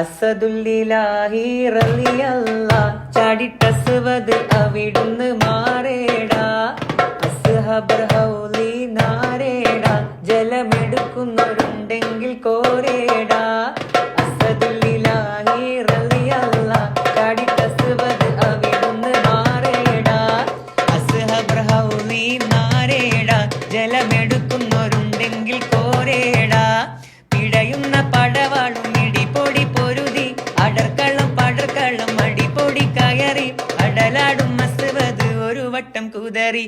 അസദുല്ലിലാഹി റളിയല്ലാഹ് ചാടിട്ടസ്വദ് അവിടുന്ന് മാറേടാ. അസ്ഹബർ ഹൗലി നാരേടാ, ജലമെടുക്കുന്നവരുണ്ടെങ്കിൽ കോരേടാ. അസദുല്ലിലാഹി റളിയല്ലാഹ് ചാടിട്ടസ്വദ് അവിടുന്ന് മാറേടാ. അസ്ഹബർ ഹൗലി നാരേടാ, ജലമെടുക്കുന്നവരുണ്ടെങ്കിൽ കോരേടാ. പിടയുന്ന പടവാളും ഇടിപ്പൊടി പൊരുതി, അടർക്കള്ളം പടർക്കള്ളം അടിപ്പൊടി കയറി, അടലാടും അസ്വദ് ഒരു വട്ടം കുതറി.